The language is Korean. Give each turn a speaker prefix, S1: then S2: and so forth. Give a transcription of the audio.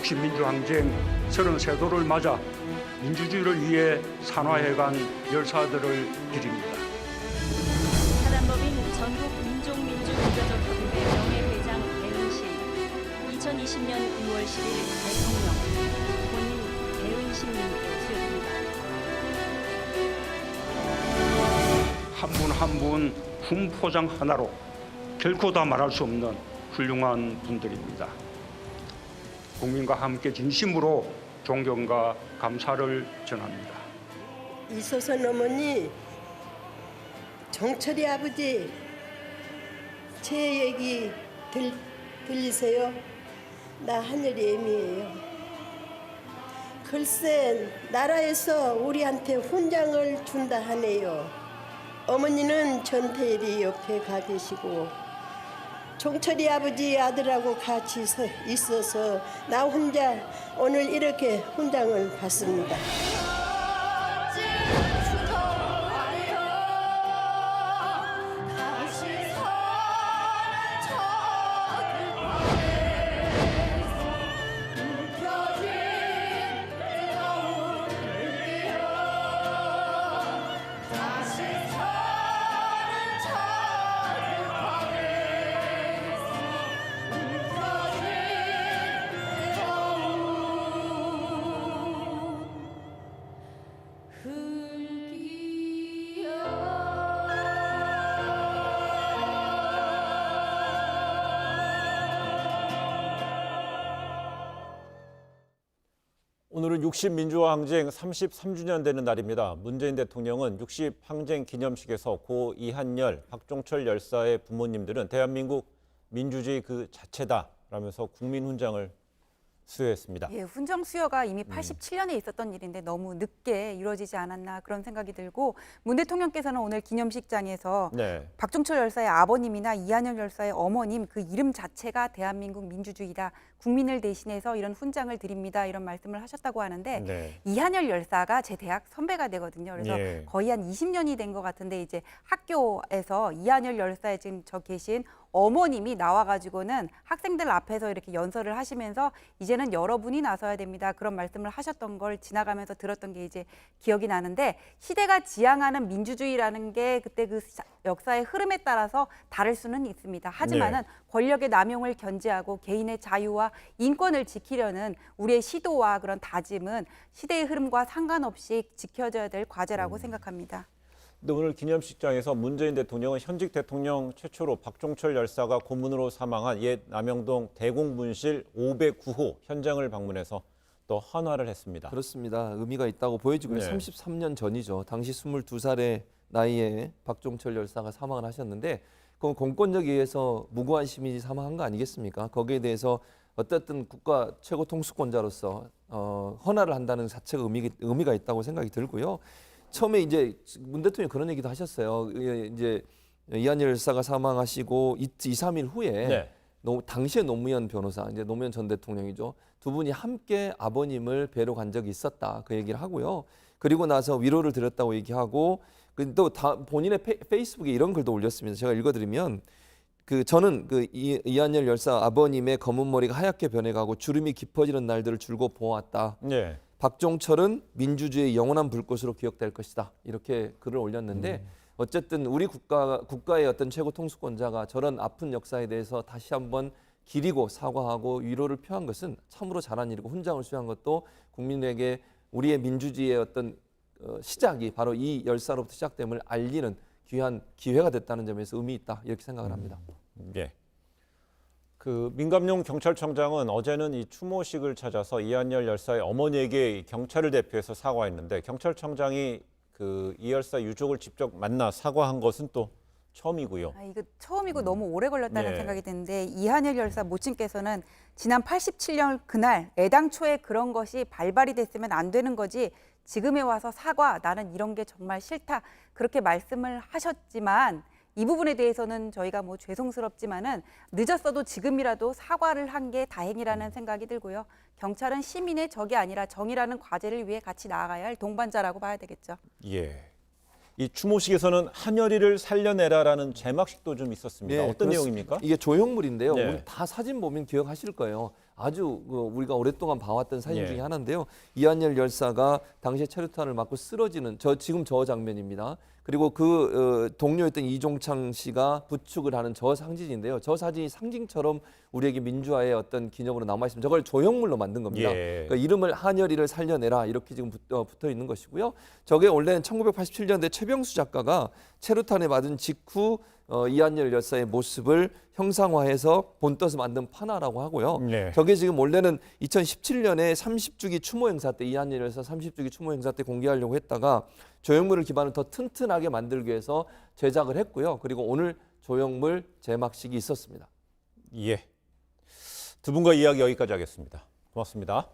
S1: 60민주항쟁 33도를 맞아 민주주의를 위해 산화해간 열사들을 기립니다.
S2: 사단법인 전국민족민주개혁협회 명예회장 배은신, 2020년 6월 10일 대통령, 본인 배은신님께 수여됩니다.
S1: 한 분 한 분 훈포장 하나로 결코 다 말할 수 없는 훌륭한 분들입니다. 국민과 함께 진심으로 존경과 감사를 전합니다.
S3: 이소선 어머니, 정철이 아버지, 제 얘기 들리세요? 나 하늘이 애미예요. 글쎄 나라에서 우리한테 훈장을 준다 하네요. 어머니는 전태일이 옆에 가 계시고 종철이 아버지 아들하고 같이 있어서 나 혼자 오늘 이렇게 훈장을 받습니다.
S4: 오늘은 60민주화 항쟁 33주년 되는 날입니다. 문재인 대통령은 60 항쟁 기념식에서 고 이한열, 박종철 열사의 부모님들은 대한민국 민주주의 그 자체다라면서 국민훈장을 수여했습니다.
S5: 예, 훈장 수여가 이미 87년에 있었던 일인데 너무 늦게 이루어지지 않았나 그런 생각이 들고, 문 대통령께서는 오늘 기념식장에서
S4: 네.
S5: 박종철 열사의 아버님이나 이한열 열사의 어머님 그 이름 자체가 대한민국 민주주의다, 국민을 대신해서 이런 훈장을 드립니다, 이런 말씀을 하셨다고 하는데
S4: 네.
S5: 이한열 열사가 제 대학 선배가 되거든요. 그래서
S4: 예.
S5: 거의 한 20년이 된 것 같은데 이제 학교에서 이한열 열사에 지금 저 계신 어머님이 나와가지고는 학생들 앞에서 이렇게 연설을 하시면서 이제는 여러분이 나서야 됩니다, 그런 말씀을 하셨던 걸 지나가면서 들었던 게 이제 기억이 나는데, 시대가 지향하는 민주주의라는 게 그때 그 역사의 흐름에 따라서 다를 수는 있습니다. 하지만은 권력의 남용을 견제하고 개인의 자유와 인권을 지키려는 우리의 시도와 그런 다짐은 시대의 흐름과 상관없이 지켜져야 될 과제라고 생각합니다.
S4: 근데 오늘 기념식장에서 문재인 대통령은 현직 대통령 최초로 박종철 열사가 고문으로 사망한 옛 남영동 대공분실 509호 현장을 방문해서 또 헌화를 했습니다.
S6: 그렇습니다. 의미가 있다고 보여지고요.
S4: 네.
S6: 33년 전이죠. 당시 22살의 나이에 박종철 열사가 사망을 하셨는데, 그건 공권력에 의해서 무고한 시민이 사망한 거 아니겠습니까? 거기에 대해서 어쨌든 국가 최고 통수권자로서 헌화를 한다는 자체가 의미가 있다고 생각이 들고요. 처음에 이제 문 대통령이 그런 얘기도 하셨어요. 이제 이한열 열사가 사망하시고 2, 3일 후에
S4: 네.
S6: 당시의 노무현 변호사, 이제 노무현 전 대통령이죠. 두 분이 함께 아버님을 뵈러 간 적이 있었다, 그 얘기를 하고요. 그리고 나서 위로를 드렸다고 얘기하고, 또 본인의 페이스북에 이런 글도 올렸습니다. 제가 읽어드리면, 저는 이한열 열사 아버님의 검은 머리가 하얗게 변해가고 주름이 깊어지는 날들을 줄곧 보았다.
S4: 네.
S6: 박종철은 민주주의의 영원한 불꽃으로 기억될 것이다, 이렇게 글을 올렸는데, 어쨌든 우리 국가의 어떤 최고 통수권자가 저런 아픈 역사에 대해서 다시 한번 기리고 사과하고 위로를 표한 것은 참으로 잘한 일이고, 훈장을 수여한 것도 국민에게 우리의 민주주의의 어떤 시작이 바로 이 열사로부터 시작됨을 알리는 귀한 기회가 됐다는 점에서 의미 있다, 이렇게 생각을 합니다.
S4: 예. 그 민감용 경찰청장은 어제는 이 추모식을 찾아서 이한열 열사의 어머니에게 경찰을 대표해서 사과했는데, 경찰청장이 그 이 열사 유족을 직접 만나 사과한 것은 또 처음이고요.
S5: 이거 처음이고 너무 오래 걸렸다는
S4: 네.
S5: 생각이 드는데, 이한열 열사 모친께서는 지난 87년 그날 애당초에 그런 것이 발발이 됐으면 안 되는 거지, 지금에 와서 사과, 나는 이런 게 정말 싫다, 그렇게 말씀을 하셨지만, 이 부분에 대해서는 저희가 뭐 죄송스럽지만은 늦었어도 지금이라도 사과를 한 게 다행이라는 생각이 들고요. 경찰은 시민의 적이 아니라 정의라는 과제를 위해 같이 나아가야 할 동반자라고 봐야 되겠죠.
S4: 예. 이 추모식에서는 한여리를 살려내라라는 제막식도 좀 있었습니다.
S6: 네,
S4: 어떤 내용입니까?
S6: 이게 조형물인데요.
S4: 네.
S6: 우리 다 사진 보면 기억하실 거예요. 아주 우리가 오랫동안 봐왔던 사진
S4: 예.
S6: 중에 하나인데요. 이한열 열사가 당시에 체류탄을 맞고 쓰러지는 지금 저 장면입니다. 그리고 그 동료였던 이종창 씨가 부축을 하는 저 사진인데요. 저 사진이 상징처럼 우리에게 민주화의 어떤 기념으로 남아 있습니다. 저걸 조형물로 만든 겁니다.
S4: 예.
S6: 그러니까 이름을 한열이를 살려내라 이렇게 지금 붙어 있는 것이고요. 저게 원래는 1987년대 최병수 작가가 체류탄에 맞은 직후 이한열 열사의 모습을 형상화해서 본떠서 만든 판화라고 하고요.
S4: 네.
S6: 저게 지금 원래는 2017년에 30주기 추모 행사 때 이한열 열사 30주기 추모 행사 때 공개하려고 했다가 조형물을 기반으로 더 튼튼하게 만들기 위해서 제작을 했고요. 그리고 오늘 조형물 제막식이 있었습니다.
S4: 예. 두 분과 이야기 여기까지 하겠습니다. 고맙습니다.